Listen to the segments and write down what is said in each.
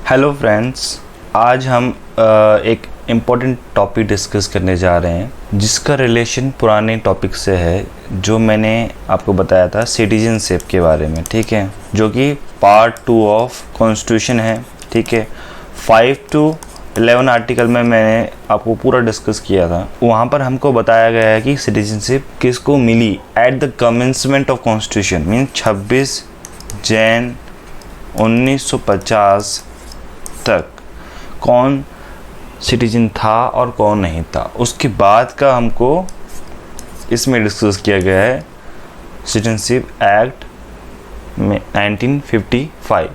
Hello friends, आज हम एक इम्पोर्टेंट टॉपिक डिस्कस करने जा रहे हैं जिसका रिलेशन पुराने टॉपिक से है जो मैंने आपको बताया था सिटीजनशिप के बारे में। ठीक है, जो कि पार्ट 2 ऑफ कॉन्स्टिट्यूशन है। ठीक है, 5 to 11 आर्टिकल में मैंने आपको पूरा डिस्कस किया था। वहाँ पर हमको बताया गया है कि सिटीजनशिप किसको मिली at the commencement of constitution, mean 26 Jan 1950 तक कौन सिटीजन था और कौन नहीं था। उसके बाद का हमको इसमें डिस्कस किया गया है सिटीजनशिप एक्ट में 1955।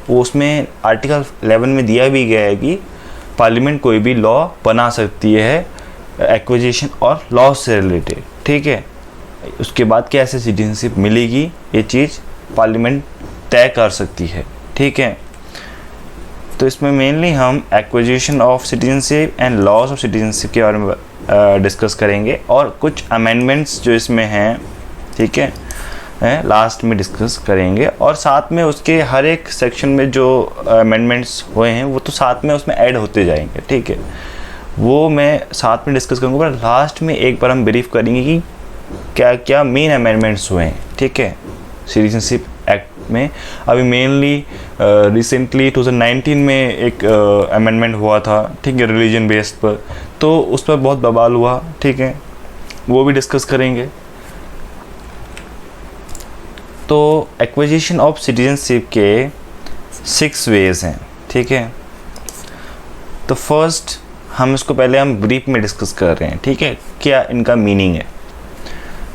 वो उसमें आर्टिकल 11 में दिया भी गया है कि पार्लियामेंट कोई भी लॉ बना सकती है एक्विजिशन और लॉ से रिलेटेड। ठीक है, उसके बाद कैसे सिटीजनशिप मिलेगी ये चीज़ पार्लियामेंट तय कर सकती है। ठीक है, तो इसमें मेनली हम acquisition of citizenship and loss of citizenship के बारे में डिस्कस करेंगे और कुछ अमेंडमेंट्स जो इसमें हैं, ठीक है, लास्ट में डिस्कस करेंगे। और साथ में उसके हर एक सेक्शन में जो अमेंडमेंट्स हुए हैं वो तो साथ में उसमें ऐड होते जाएंगे। ठीक है, वो मैं साथ में डिस्कस करूँगा, पर लास्ट में एक बार हम ब्रीफ करेंगे कि क्या क्या मेन अमेंडमेंट्स हुए हैं। ठीक है, सिटीजनशिप एक्ट में अभी मेनली रिसेंटली 2019 में एक अमेंडमेंट हुआ था। ठीक है, रिलीजन बेस्ड पर, तो उस पर बहुत बवाल हुआ। ठीक है, वो भी डिस्कस करेंगे। तो एक्विजिशन ऑफ सिटीजनशिप के 6 वेज हैं। ठीक है, तो फर्स्ट हम इसको पहले हम ब्रीफ में डिस्कस कर रहे हैं। ठीक है, क्या इनका मीनिंग है।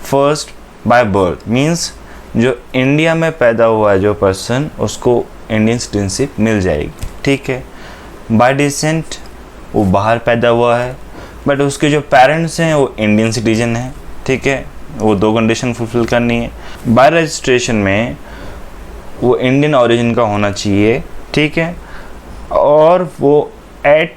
फर्स्ट, बाय बर्थ मीन्स जो इंडिया में पैदा हुआ है जो पर्सन, उसको इंडियन सिटीजनशिप मिल जाएगी। ठीक है, बाय डिसेंट वो बाहर पैदा हुआ है बट उसके जो पेरेंट्स हैं वो इंडियन सिटीजन हैं। ठीक है, वो 2 कंडीशन फुलफिल करनी है। बाय रजिस्ट्रेशन में वो इंडियन ओरिजिन का होना चाहिए। ठीक है, और वो एट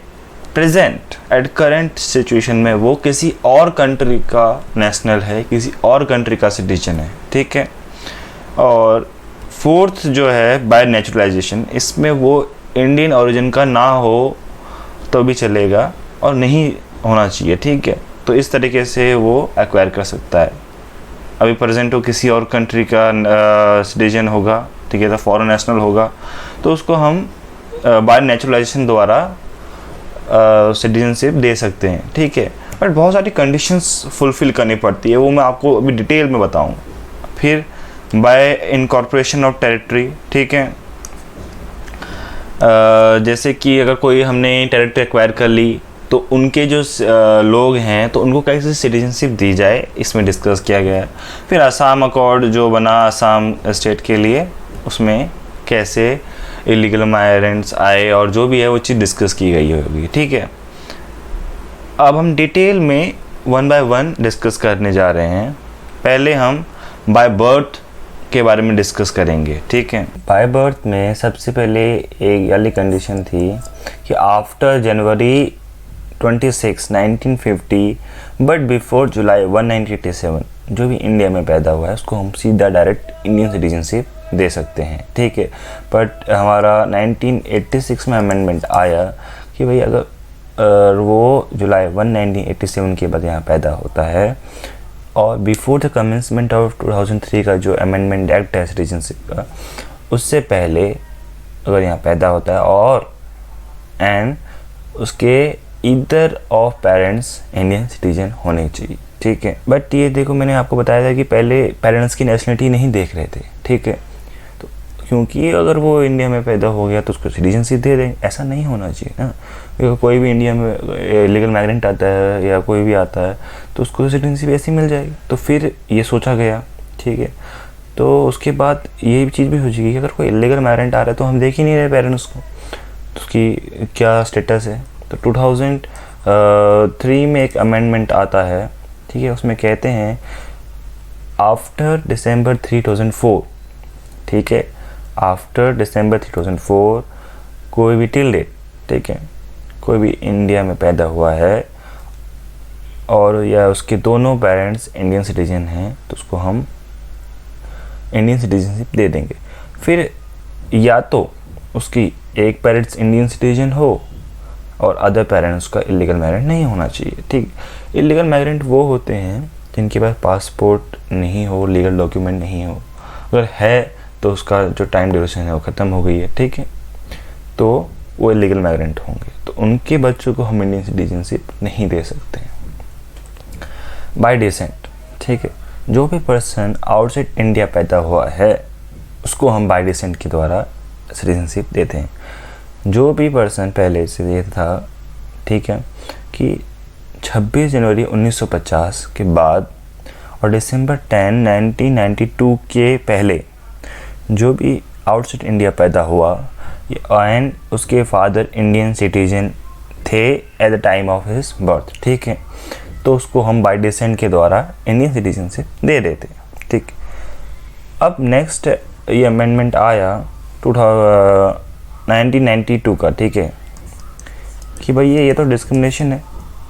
करंट सिचुएशन में वो किसी और कंट्री का नेशनल है, किसी और कंट्री का सिटीजन है। ठीक है, और फोर्थ जो है बाय नेचुरलाइजेशन, इसमें वो इंडियन ओरिजिन का ना हो तो भी चलेगा और नहीं होना चाहिए। ठीक है, तो इस तरीके से वो एक्वायर कर सकता है। अभी प्रेजेंट वो किसी और कंट्री का सिटीजन होगा, ठीक है, तो फॉरेन नेशनल होगा, तो उसको हम बाय नेचुरलाइजेशन द्वारा सिटीजनशिप दे सकते हैं। ठीक है, बट बहुत सारी कंडीशंस फुलफिल करनी पड़ती है, वो मैं आपको अभी डिटेल में बताऊँगा। फिर बाय इनकॉर्पोरेशन ऑफ टेरिटरी। ठीक है, जैसे कि अगर कोई हमने टेरिटरी एक्वायर कर ली तो उनके जो लोग हैं तो उनको कैसे सिटीजनशिप दी जाए, इसमें डिस्कस किया गया है। फिर असम अकॉर्ड जो बना असम स्टेट के लिए, उसमें कैसे इलीगल माइग्रेंट्स आए और जो भी है वो चीज़ डिस्कस की गई होगी। ठीक है, अब हम डिटेल में 1 by 1 डिस्कस करने जा रहे हैं। पहले हम बाय बर्थ के बारे में डिस्कस करेंगे। ठीक है, बाय बर्थ में सबसे पहले एक वाली कंडीशन थी कि आफ्टर जनवरी 26, 1950 बट बिफोर जुलाई 1, 1987 जो भी इंडिया में पैदा हुआ है उसको हम सीधा डायरेक्ट इंडियन सिटीजनशिप दे सकते हैं। ठीक है, बट हमारा 1986 में अमेंडमेंट आया कि भाई अगर वो जुलाई 1, 1987 के बाद यहाँ पैदा होता है और बिफोर द कमेंसमेंट ऑफ 2003 का जो अमेंडमेंट एक्ट है सिटीजनशिप का, उससे पहले अगर यहाँ पैदा होता है और एंड उसके either of parents Indian citizen होने चाहिए। ठीक है, बट ये देखो मैंने आपको बताया था कि पहले पेरेंट्स की नेशनलिटी नहीं देख रहे थे। ठीक है, तो क्योंकि अगर वो इंडिया में पैदा हो गया तो उसको सिटीजनशिप दे दें, ऐसा नहीं होना चाहिए ना। कोई भी इंडिया में लीगल माइग्रेंट आता है या कोई भी आता है तो उसको सिटीजनशिप ऐसी मिल जाएगी। तो फिर ये सोचा गया। ठीक है, तो उसके बाद ये चीज़ भी हो जाएगी कि अगर कोई इलीगल माइग्रेंट आ रहा है तो हम देख ही नहीं रहे पेरेंट्स को, तो उसकी क्या स्टेटस है। तो 2003 में एक अमेंडमेंट आता है। ठीक है, उसमें कहते हैं आफ्टर दिसंबर 2004, ठीक है, आफ्टर दिसंबर 2004 कोई भी टिल डेट, ठीक है, कोई भी इंडिया में पैदा हुआ है और या उसके दोनों पेरेंट्स इंडियन सिटीजन हैं तो उसको हम इंडियन सिटीजनशिप दे देंगे। फिर या तो उसकी एक पेरेंट्स इंडियन सिटीजन हो और अदर पेरेंट्स का इलीगल माइग्रेंट नहीं होना चाहिए। ठीक, इलीगल माइग्रेंट वो होते हैं जिनके पास पासपोर्ट नहीं हो, लीगल डॉक्यूमेंट नहीं हो, अगर है तो उसका जो टाइम ड्यूरेशन है वो ख़त्म हो गई है। ठीक है, तो वो इलीगल माइग्रेंट होंगे, तो उनके बच्चों को हम इंडियन सिटीजनशिप नहीं दे सकते हैं। बाय डिसेंट, ठीक है, जो भी पर्सन आउटसाइड इंडिया पैदा हुआ है उसको हम बाय डिसेंट के द्वारा सिटीजनशिप देते हैं। जो भी पर्सन पहले से ये था, ठीक है, कि 26 जनवरी 1950 के बाद और दिसंबर 10, 1992 के पहले जो भी आउटसाइड इंडिया पैदा हुआ एंड उसके फादर इंडियन सिटीजन थे eight the time of his birth, ठीक है, तो उसको हम बाय डिसेंट के द्वारा इंडियन सिटीजनशिप दे देते। ठीक, अब नेक्स्ट ये अमेंडमेंट आया 1992 का, ठीक है, कि भाई ये तो डिस्क्रिमिनेशन है,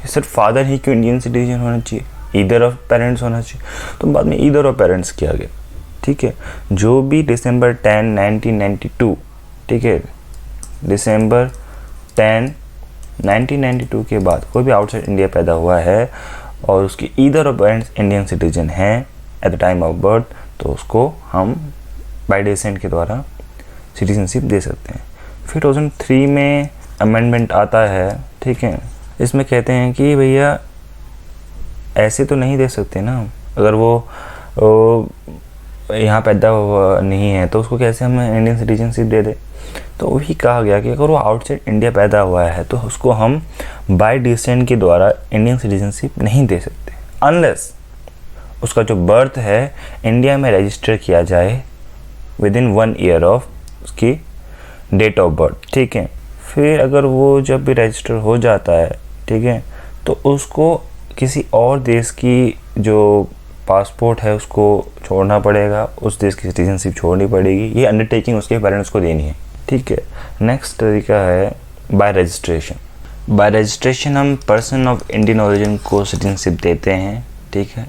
सिर्फ फादर ही क्यों इंडियन सिटीजन होना चाहिए, ईदर ऑफ पेरेंट्स होना चाहिए, तो बाद में ईदर ऑफ पेरेंट्स किया गया। ठीक है, जो भी दिसंबर 10, 1992, ठीक है, दिसंबर 10, 1992 के बाद कोई भी आउटसाइड इंडिया पैदा हुआ है और उसकी either of parents Indian citizen हैं at the time of birth, तो उसको हम बाय डिसेंट के द्वारा सिटीजनशिप दे सकते हैं। फिर 2003 में अमेंडमेंट आता है, ठीक है, इसमें कहते हैं कि भैया ऐसे तो नहीं दे सकते ना, अगर वो यहाँ पैदा हुआ नहीं है तो उसको कैसे हम इंडियन सिटीजनशिप दे दें। तो वही कहा गया कि अगर वो आउटसाइड इंडिया पैदा हुआ है तो उसको हम बाय डिसेंट के द्वारा इंडियन सिटीजनशिप नहीं दे सकते अनलेस उसका जो बर्थ है इंडिया में रजिस्टर किया जाए विद इन 1 ईयर ऑफ उसकी डेट ऑफ बर्थ। ठीक है, फिर अगर वो जब भी रजिस्टर हो जाता है, ठीक है, तो उसको किसी और देश की जो पासपोर्ट है उसको छोड़ना पड़ेगा, उस देश की सिटीजनशिप छोड़नी पड़ेगी, ये अंडरटेकिंग उसके पेरेंट्स को देनी है। ठीक है, नेक्स्ट तरीका है बाय रजिस्ट्रेशन। बाय रजिस्ट्रेशन हम पर्सन ऑफ इंडियन ओरिजिन को सिटीजनशिप देते हैं, ठीक है,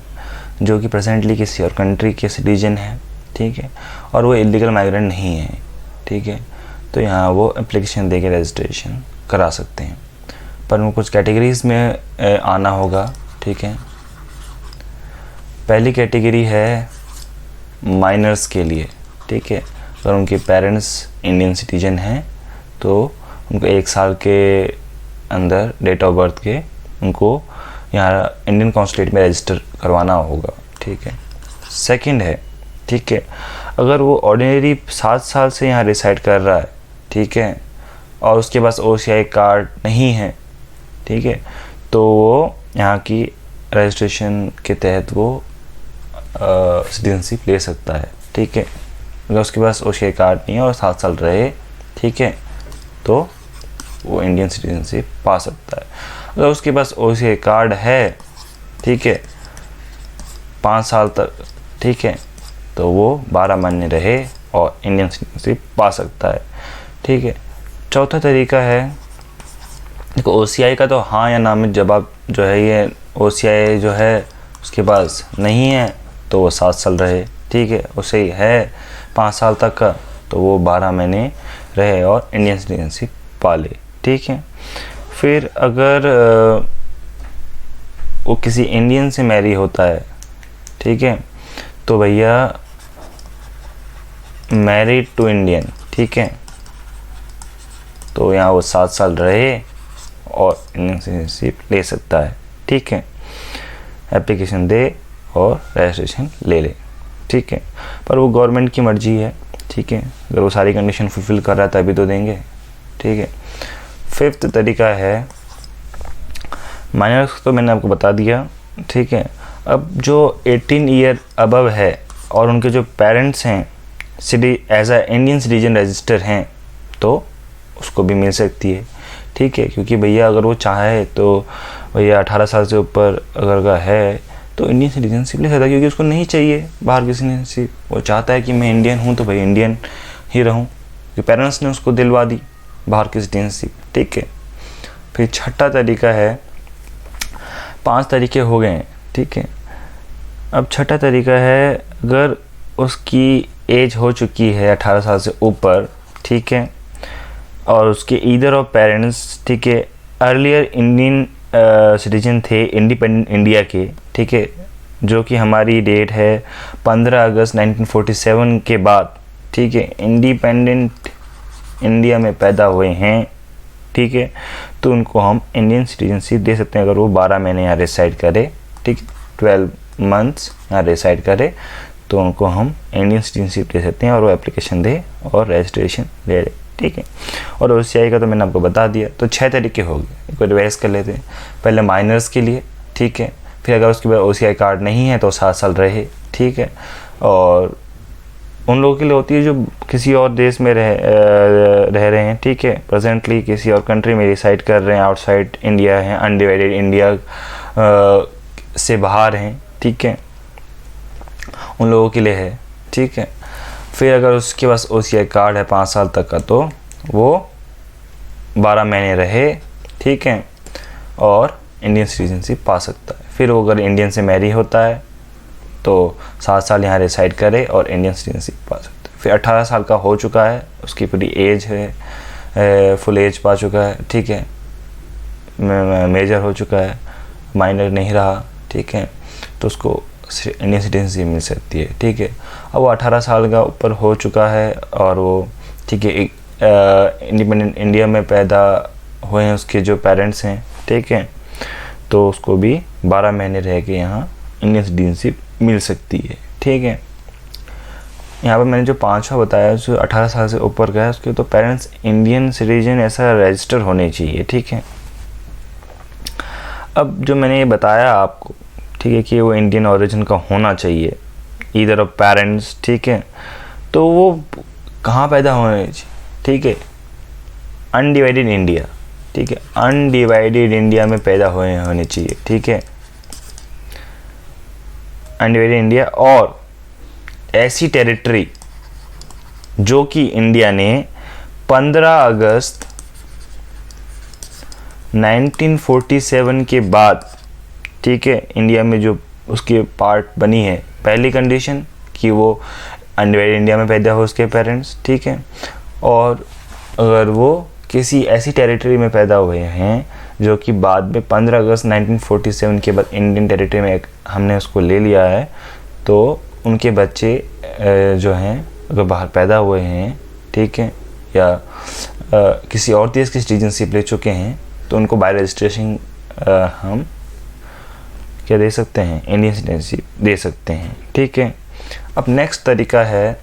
जो कि प्रेजेंटली किसी और कंट्री के सिटीजन है, ठीक है, और वो इलीगल माइग्रेंट नहीं है, ठीक है, तो यहाँ वो एप्लीकेशन दे के रजिस्ट्रेशन करा सकते हैं, पर उनको कुछ कैटेगरीज़ में आना होगा। ठीक है, पहली कैटेगरी है माइनर्स के लिए, ठीक है, अगर उनके पेरेंट्स इंडियन सिटीजन हैं तो उनको 1 साल के अंदर डेट ऑफ बर्थ के उनको यहाँ इंडियन कॉन्सुलेट में रजिस्टर करवाना होगा। ठीक है, सेकंड है, ठीक है, अगर वो ऑर्डिनरी 7 साल से यहाँ रिसाइड कर रहा है, ठीक है, और उसके पास OCI कार्ड नहीं है, ठीक है, तो वो यहाँ की रजिस्ट्रेशन के तहत वो सिटीजनशिप ले सकता है। ठीक है, अगर उसके पास OCI कार्ड नहीं है और 7 साल रहे, ठीक है, तो वो इंडियन सिटीजनशिप पा सकता है। अगर उसके पास OCI कार्ड है, ठीक है, 5 साल तक, ठीक है, तो वो 12 महीने रहे और इंडियन सिटीजनशिप पा सकता है। ठीक है, चौथा तरीका है, देखो OCI का तो हाँ या ना में जवाब जो है, ये OCI जो है उसके पास नहीं है तो वो 7 साल रहे, ठीक है, उसे है 5 साल तक का तो वो 12 महीने रहे और इंडियन सिटीजनशिप पा ले। ठीक है, फिर अगर वो किसी इंडियन से मैरी होता है, ठीक है, तो भैया मैरिड टू इंडियन, ठीक है, तो यहाँ वो 7 साल रहे और इंडियन सिटीजनशिप ले सकता है। ठीक है, एप्लीकेशन दे और रजिस्ट्रेशन ले ले। ठीक है, पर वो गवर्नमेंट की मर्जी है। ठीक है, अगर वो सारी कंडीशन फुलफिल कर रहा है तभी तो देंगे। ठीक है, 5th तरीका है माइनर्स, तो मैंने आपको बता दिया। ठीक है, अब जो 18 ईयर अबव है और उनके जो पेरेंट्स हैं as a Indian citizen register हैं तो उसको भी मिल सकती है। ठीक है, क्योंकि भैया अगर वो चाहे तो भैया 18 साल से ऊपर अगर का है तो इंडियन सिटीजनशिप ले सकता है, क्योंकि उसको नहीं चाहिए बाहर की सिटीजनशिप, वो चाहता है कि मैं इंडियन हूँ तो भाई इंडियन ही रहूँ, क्योंकि पेरेंट्स ने उसको दिलवा दी बाहर की सिटीजनशिप। ठीक है, फिर छठा तरीका है, 5 तरीके हो गए हैं। ठीक है, अब छठा तरीका है, अगर उसकी एज हो चुकी है 18 साल से ऊपर, ठीक है, और उसके ईदर ऑफ पेरेंट्स, ठीक है, अर्लियर इंडियन सिटीजन थे इंडिपेंडेंट इंडिया के, ठीक है, जो कि हमारी डेट है 15 अगस्त 1947 के बाद, ठीक है, इंडिपेंडेंट इंडिया में पैदा हुए हैं, ठीक है, तो उनको हम इंडियन सिटीजनशिप दे सकते हैं अगर वो 12 महीने यहाँ रिसाइड करे, ठीक, 12 मंथ्स यहाँ रिसाइड करे, तो उनको हम इंडियन सिटीजनशिप दे सकते हैं और वो एप्लीकेशन दे और रजिस्ट्रेशन ले ले, ठीक है। और OCI का तो मैंने आपको बता दिया। तो 6 तरीके हो गए, एक बार रिवाइज कर लेते हैं। पहले माइनर्स के लिए, ठीक है, फिर अगर उसके बाद OCI कार्ड नहीं है तो 7 साल रहे, ठीक है, और उन लोगों के लिए होती है जो किसी और देश में रह रहे हैं, ठीक है, प्रेजेंटली किसी और कंट्री में रिसाइड कर रहे हैं, आउटसाइड इंडिया हैं, अनडिवाइडेड इंडिया से बाहर हैं, ठीक है, उन लोगों के लिए है, ठीक है। फिर अगर उसके पास OCI कार्ड है 5 साल तक का तो वो 12 महीने रहे, ठीक है, और इंडियन सिटीजनशिप पा सकता है। फिर वो अगर इंडियन से मैरी होता है तो 7 साल यहाँ रिसाइड करे और इंडियन सिटीजनशिप पा सकता है। फिर 18 साल का हो चुका है, उसकी पूरी एज है, फुल एज पा चुका है, ठीक है, मेजर हो चुका है, माइनर नहीं रहा, ठीक है, तो उसको इंडियन सिटीजनशिप मिल सकती है, ठीक है। अब वो 18 साल का ऊपर हो चुका है और वो, ठीक है, इंडिपेंडेंट इंडिया में पैदा हुए हैं उसके जो पेरेंट्स हैं, ठीक है, तो उसको भी 12 महीने रह के यहाँ इंडियन सिटीजनशिप मिल सकती है, ठीक है। यहाँ पर मैंने जो 5वां बताया जो 18 साल से ऊपर का है उसके तो पेरेंट्स इंडियन सिटीजन ऐसा रजिस्टर होने चाहिए, ठीक है। अब जो मैंने ये बताया आपको, ठीक है, कि वो इंडियन ओरिजिन का होना चाहिए, ईदर ऑफ पेरेंट्स, ठीक है, तो वो कहाँ पैदा होने चाहिए, ठीक है, अनडिवाइडेड इंडिया, ठीक है, अनडिवाइडेड इंडिया में पैदा होने चाहिए, ठीक है, अनडिवाइडेड इंडिया, और ऐसी टेरिटरी जो कि इंडिया ने 15 अगस्त 1947 के बाद, ठीक है, इंडिया में जो उसके पार्ट बनी है, पहली कंडीशन कि वो अनडिवाइडेड इंडिया में पैदा हो उसके पेरेंट्स, ठीक है, और अगर वो किसी ऐसी टेरिटरी में पैदा हुए हैं जो कि बाद में 15 अगस्त 1947 के बाद इंडियन टेरिटरी में हमने उसको ले लिया है, तो उनके बच्चे जो हैं अगर बाहर पैदा हुए हैं, ठीक है, या किसी और देश की सिटीजनशिप ले चुके हैं तो उनको बाय रजिस्ट्रेशन हम क्या दे सकते हैं, इंडियन सिटीजनशिप दे सकते हैं, ठीक है। अब नेक्स्ट तरीका है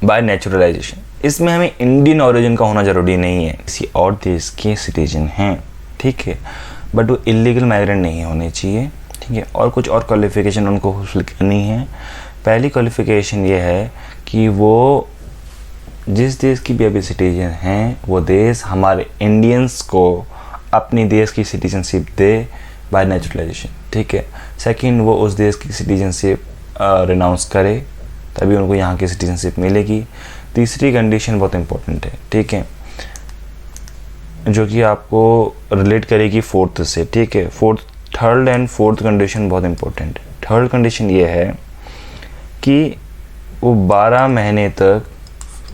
बाय नेचुरलाइजेशन। इसमें हमें इंडियन ओरिजिन का होना ज़रूरी नहीं है, किसी और देश के सिटीजन हैं, ठीक है, बट वो इलीगल माइग्रेंट नहीं होने चाहिए, ठीक है, और कुछ और क्वालिफिकेशन उनको हासिल करनी है। पहली क्वालिफिकेशन ये है कि वो जिस देश की भी अभी सिटीजन हैं वो देश हमारे इंडियंस को अपनी देश की सिटीजनशिप दे बाय नेचुरलाइजेशन, ठीक है। सेकंड, वो उस देश की सिटीजनशिप रिनाउंस करे तभी उनको यहाँ की सिटीजनशिप मिलेगी। तीसरी कंडीशन बहुत इंपॉर्टेंट है, ठीक है, जो कि आपको रिलेट करेगी फोर्थ से, ठीक है। थर्ड एंड फोर्थ कंडीशन बहुत इंपॉर्टेंट है। थर्ड कंडीशन ये है कि वो 12 महीने तक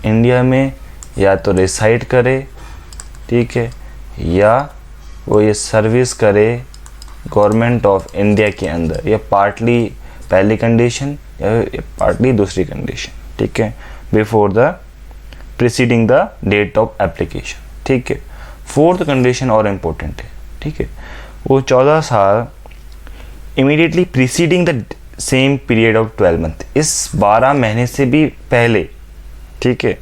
इंडिया में या तो रिसाइड करे, ठीक है, या वो ये सर्विस करे गवर्नमेंट ऑफ इंडिया के अंदर, या पार्टली पहली कंडीशन या पार्टली दूसरी कंडीशन, ठीक है, before the preceding the date of application, ठीक है। फोर्थ कंडीशन और इम्पोर्टेंट है, ठीक है, वो 14 साल immediately preceding the same period of 12 month, इस 12 महीने से भी पहले, ठीक है,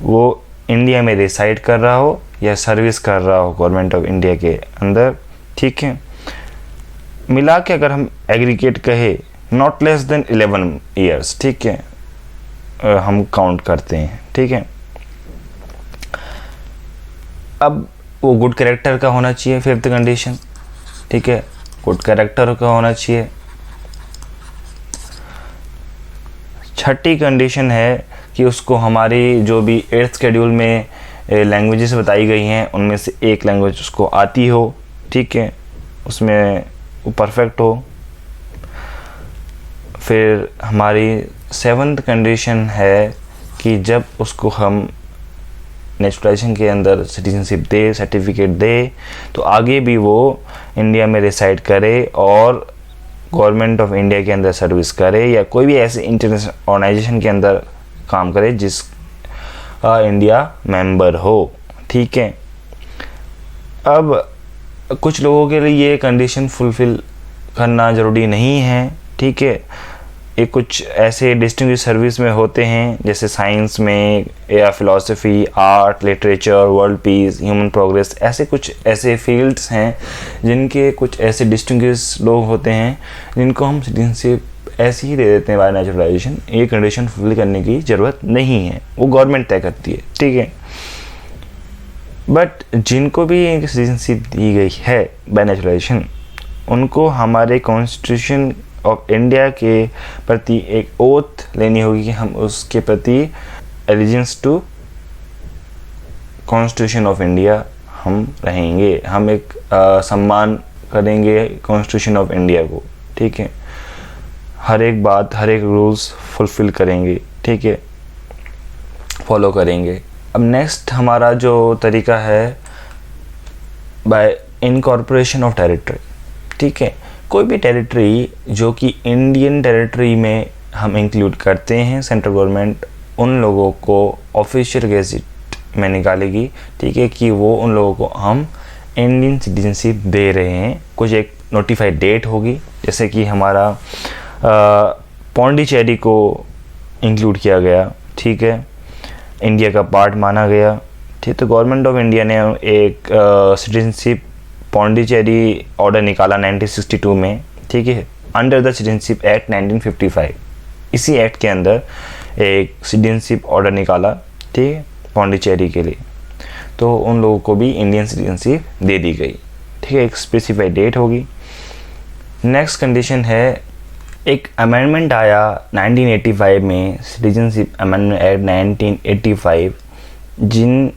वो इंडिया में रिसाइड कर रहा हो या सर्विस कर रहा हो गवर्नमेंट ऑफ इंडिया के अंदर, ठीक है। मिला के अगर हम एग्रीगेट कहे नॉट लेस देन 11 ईयर्स, ठीक है, हम काउंट करते हैं, ठीक है। अब वो गुड कैरेक्टर का होना चाहिए, फिफ्थ कंडीशन, ठीक है, गुड कैरेक्टर का होना चाहिए। छठी कंडीशन है कि उसको हमारी जो भी 8th शेड्यूल में लैंग्वेजेस बताई गई हैं उनमें से एक लैंग्वेज उसको आती हो, ठीक है, उसमें वो परफेक्ट हो। फिर हमारी 7th कंडीशन है कि जब उसको हम नेचुरलाइजेशन के अंदर सिटीजनशिप दे, सर्टिफिकेट दे, तो आगे भी वो इंडिया में रिसाइड करे और गवर्नमेंट ऑफ इंडिया के अंदर सर्विस करे या कोई भी ऐसे इंटरनेशनल ऑर्गेनाइजेशन के अंदर काम करे जिस इंडिया मेंबर हो, ठीक है। अब कुछ लोगों के लिए ये कंडीशन फुलफ़िल करना ज़रूरी नहीं है, ठीक है। ये कुछ ऐसे डिस्टिंग्विश सर्विस में होते हैं जैसे साइंस में या philosophy, art, literature, world peace, human progress, ऐसे कुछ ऐसे फील्ड्स हैं जिनके कुछ ऐसे डिस्टिंग्विश लोग होते हैं जिनको हम सिटीजनशिप ऐसे ही दे देते हैं बाय नेचुरलाइजेशन। ये कंडीशन फुलफिल करने की ज़रूरत नहीं है, वो गवर्नमेंट तय करती है, ठीक है। बट जिनको भी सिटीजनशिप दी गई है बाय नेचुरलाइजेशन, उनको हमारे कॉन्स्टिट्यूशन ऑफ इंडिया के प्रति एक ओथ लेनी होगी कि हम उसके प्रति allegiance to constitution of India हम रहेंगे, हम एक सम्मान करेंगे कॉन्स्टिट्यूशन ऑफ इंडिया को, ठीक है। हर एक बात, हर एक रूल्स फुलफिल करेंगे, ठीक है, फॉलो करेंगे। अब नेक्स्ट हमारा जो तरीका है बाय इनकॉर्पोरेशन ऑफ टेरिटरी, ठीक है। कोई भी टेरिटरी जो कि इंडियन टेरिटरी में हम इंक्लूड करते हैं, सेंट्रल गवर्नमेंट उन लोगों को ऑफिशियल गेजेट में निकालेगी, ठीक है, कि वो उन लोगों को हम इंडियन सिटीजनशिप दे रहे हैं। कुछ एक नोटिफाइड डेट होगी, जैसे कि हमारा पौंडीचेरी को इंक्लूड किया गया, ठीक है, इंडिया का पार्ट माना गया, ठीक। तो गवर्नमेंट ऑफ इंडिया ने एक सिटीजनशिप पौंडीचेरी ऑर्डर निकाला 1962 में, ठीक है, अंडर द सिटीजनशिप एक्ट 1955। इसी एक्ट के अंदर एक सिटीजनशिप ऑर्डर निकाला, ठीक है, पौंडीचेरी के लिए। तो उन लोगों को भी इंडियन सिटीजनशिप दे दी गई, ठीक है, एक स्पेसिफाइड डेट होगी। नेक्स्ट कंडीशन है, एक अमेंडमेंट आया 1985 में, सिटीजनशिप अमेंडमेंट एक्ट 1985, जिन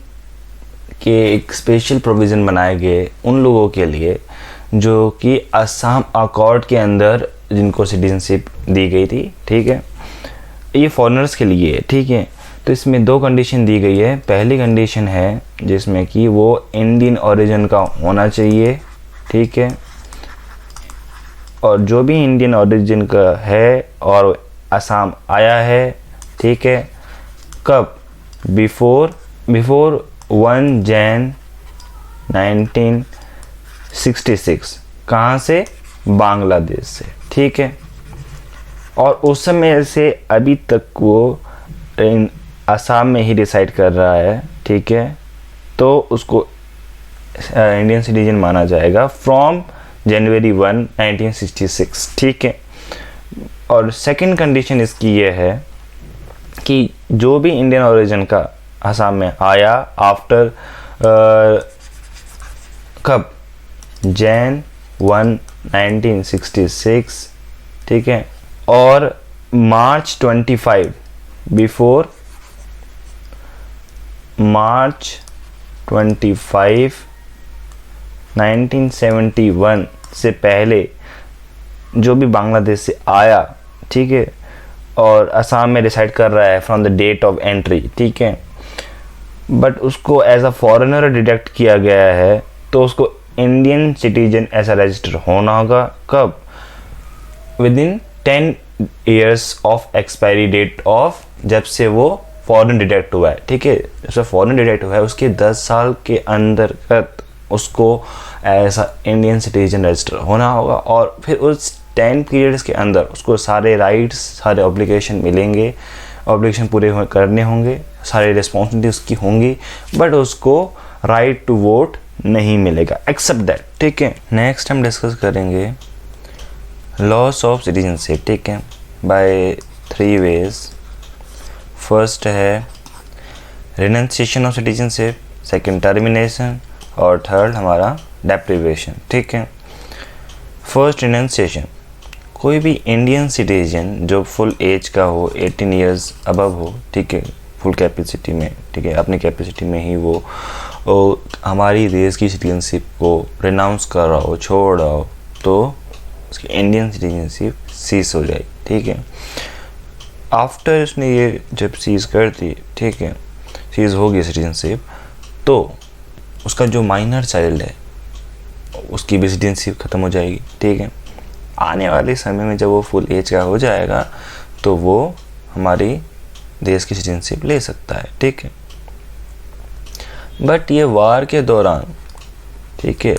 के एक स्पेशल प्रोविज़न बनाए गए उन लोगों के लिए जो कि असम अकॉर्ड के अंदर जिनको सिटीजनशिप दी गई थी, ठीक है। ये फॉरेनर्स के लिए है, ठीक है। तो इसमें दो कंडीशन दी गई है। पहली कंडीशन है जिसमें कि वो इंडियन ओरिजिन का होना चाहिए, ठीक है, और जो भी इंडियन ओरिजिन का है और असम आया है, ठीक है, कब, बिफोर 1 जैन 1966, कहाँ से, बांग्लादेश से, ठीक है। और उस समय से अभी तक वो असम में ही डिसाइड कर रहा है, ठीक है, तो उसको इंडियन सिटीजन माना जाएगा फ्रॉम जनवरी 1, 1966, ठीक है। और सेकंड कंडीशन इसकी ये है कि जो भी इंडियन ओरिजिन का असम में आया आफ्टर कब, जैन 1, 1966, ठीक है, और मार्च 25, बिफोर मार्च 25, 1971 से पहले जो भी बांग्लादेश से आया, ठीक है, और असम में डिसाइड कर रहा है from the date of entry, ठीक है, बट उसको एज अ फॉरेनर डिटेक्ट किया गया है, तो उसको इंडियन सिटीजन ऐसा रजिस्टर होना होगा कब, within 10 years of expiry date of जब से वो फॉरेन डिटेक्ट हुआ है, ठीक है। जब से फॉरेन डिटेक्ट हुआ है उसके 10 साल के अंतर्गत उसको ऐसा इंडियन सिटीजन रजिस्टर होना होगा, और फिर उस 10 पीरियड्स के अंदर उसको सारे राइट्स, सारे ऑब्लिगेशन मिलेंगे, ऑब्लिगेशन पूरे करने होंगे, सारी रिस्पॉन्सिबिलिटी उसकी होंगी, बट उसको राइट टू वोट नहीं मिलेगा एक्सेप्ट दैट, ठीक है। नेक्स्ट हम डिस्कस करेंगे लॉस ऑफ सिटीजनशिप, ठीक है, बाय 3 वेज। फर्स्ट है renunciation of citizenship, second termination, और थर्ड हमारा डेप्रिवेशन, ठीक है। फर्स्ट रिनंसिएशन, कोई भी इंडियन सिटीजन जो फुल एज का हो, 18 ईयर्स अबव हो, ठीक है, फुल कैपेसिटी में, ठीक है, अपनी कैपेसिटी में ही वो हमारी देश की सिटीजनशिप को रिनाउंस कर रहा हो, छोड़ रहा हो, तो उसकी इंडियन सिटीजनशिप सीज हो जाएगी, ठीक है। आफ्टर उसने ये जब सीज कर दी, ठीक है, सीज हो गई सिटीजनशिप, तो उसका जो माइनर चाइल्ड है उसकी भी सिटीजनशिप ख़त्म हो जाएगी, ठीक है। आने वाले समय में जब वो फुल एज का हो जाएगा तो वो हमारी देश की सिटीजनशिप ले सकता है, ठीक है। बट ये वार के दौरान, ठीक है,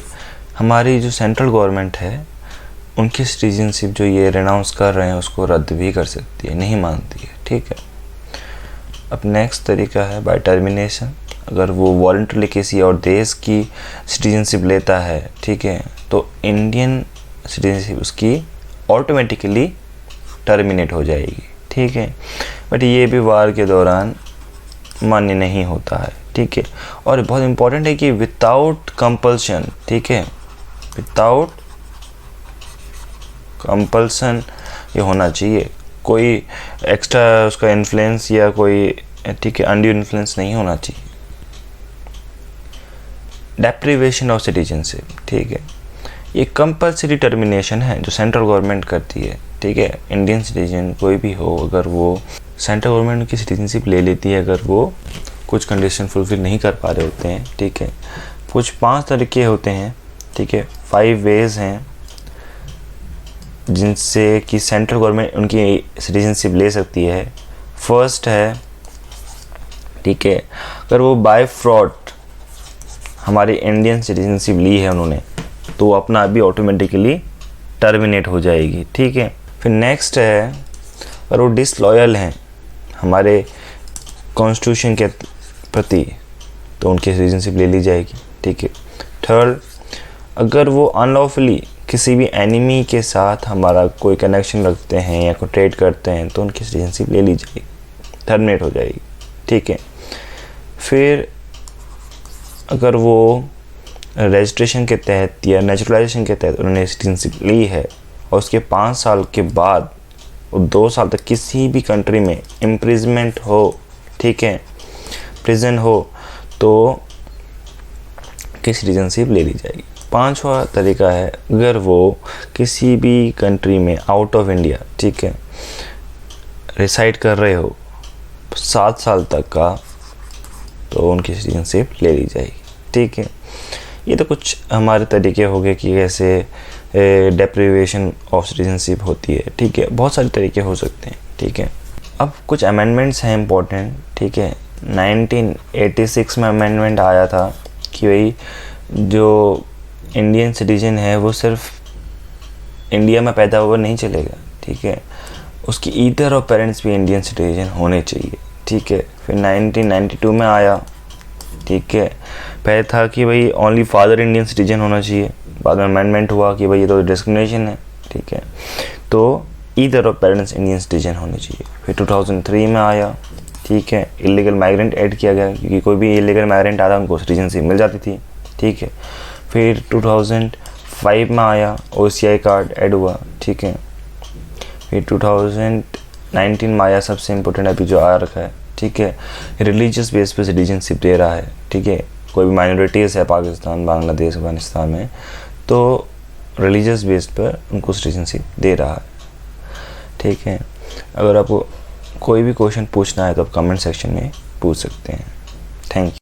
हमारी जो सेंट्रल गवर्नमेंट है उनकी सिटीजनशिप जो ये रेनाउंस कर रहे हैं उसको रद्द भी कर सकती है, नहीं मानती है, ठीक है। अब नेक्स्ट तरीका है बाय टर्मिनेशन। अगर वो वॉलंटरली किसी और देश की सिटीजनशिप लेता है, ठीक है, तो इंडियन सिटीजनशिप उसकी ऑटोमेटिकली टर्मिनेट हो जाएगी, ठीक है। बट ये भी वार के दौरान मान्य नहीं होता है, ठीक है। और बहुत इम्पोर्टेंट है कि विदाउट कंपल्शन, ठीक है, विदाउट कंपल्सन ये होना चाहिए, कोई एक्स्ट्रा उसका इन्फ्लुएंस या कोई, ठीक है, अनड्यू इन्फ्लुएंस नहीं होना चाहिए। डेप्रिवेशन ऑफ सिटीजनशिप, ठीक है, ये कंपल्सरी टर्मिनेशन है जो सेंट्रल गवर्नमेंट करती है, ठीक है। इंडियन सिटीजन कोई भी हो, अगर वो सेंट्रल गवर्नमेंट की सिटीजनशिप ले लेती है, अगर वो कुछ कंडीशन फुलफिल नहीं कर पा रहे होते हैं, ठीक है। कुछ 5 तरीके होते हैं, ठीक है, 5 वेज हैं जिनसे कि सेंट्रल गवर्नमेंट उनकी सिटीजनशिप ले सकती है। फर्स्ट है, ठीक है, अगर वो बाय फ्रॉड हमारी इंडियन सिटीजनशिप ली है उन्होंने, तो वो अपना अभी ऑटोमेटिकली टर्मिनेट हो जाएगी, ठीक है। फिर नेक्स्ट है, अगर वो डिसलॉयल हैं हमारे कॉन्स्टिट्यूशन के प्रति, तो उनकी सिटीजनशिप ले ली जाएगी, ठीक है। थर्ड, अगर वो अनलॉफुली किसी भी एनिमी के साथ हमारा कोई कनेक्शन रखते हैं या कोई ट्रेड करते हैं, तो उनकी सिटीजनशिप ले ली जाएगी, टर्मिनेट हो जाएगी, ठीक है। फिर अगर वो रजिस्ट्रेशन के तहत या नेचुरलाइजेशन के तहत उन्होंने सिटीजनशिप ली है और उसके 5 साल के बाद वो 2 साल तक किसी भी कंट्री में इम्प्रिजमेंट हो, ठीक है, प्रिजन हो, तो की सिटीजनशिप ले ली जाएगी। 5वां तरीका है, अगर वो किसी भी कंट्री में आउट ऑफ इंडिया, ठीक है, रिसाइड कर रहे हो 7 साल तक का, तो उनकी सिटीजनशिप ले ली जाएगी, ठीक है। ये तो कुछ हमारे तरीके हो गए कि कैसे डेप्रिवेशन ऑफ सिटीजनशिप होती है, ठीक है। बहुत सारे तरीके हो सकते हैं, ठीक है। अब कुछ अमेंडमेंट्स हैं इम्पोर्टेंट, ठीक है। 1986 में अमेंडमेंट आया था कि भाई जो इंडियन सिटीजन है वो सिर्फ इंडिया में पैदा हुआ नहीं चलेगा, ठीक है, उसकी ईदर और पेरेंट्स भी इंडियन सिटीजन होने चाहिए, ठीक है। फिर 1992 में आया, ठीक है, पहले था कि भाई ओनली फादर इंडियन सिटीजन होना चाहिए, बाद में अमेंडमेंट हुआ कि भाई ये तो डिस्क्रिमिनेशन है, ठीक है, तो either of parents Indian citizen होने चाहिए। फिर 2003 में आया, ठीक है, इलीगल माइग्रेंट ऐड किया गया, क्योंकि कोई भी इलीगल माइग्रेंट आता उनको सिटीजनशिप मिल जाती थी, ठीक है। फिर 2005 में आया, OCI कार्ड ऐड हुआ, ठीक है। फिर 2019 में आया, सबसे इम्पोर्टेंट अभी जो आ रखा है, ठीक है, रिलीजियस बेस पे सिटीजनशिप दे रहा है, ठीक है। कोई भी माइनॉरिटीज़ है पाकिस्तान, बांग्लादेश, अफगानिस्तान में, तो रिलीजियस बेस पर उनको सिटीजनशिप दे रहा है, ठीक है। अगर आपको कोई भी क्वेश्चन पूछना है तो आप कमेंट सेक्शन में पूछ सकते हैं। Thank you.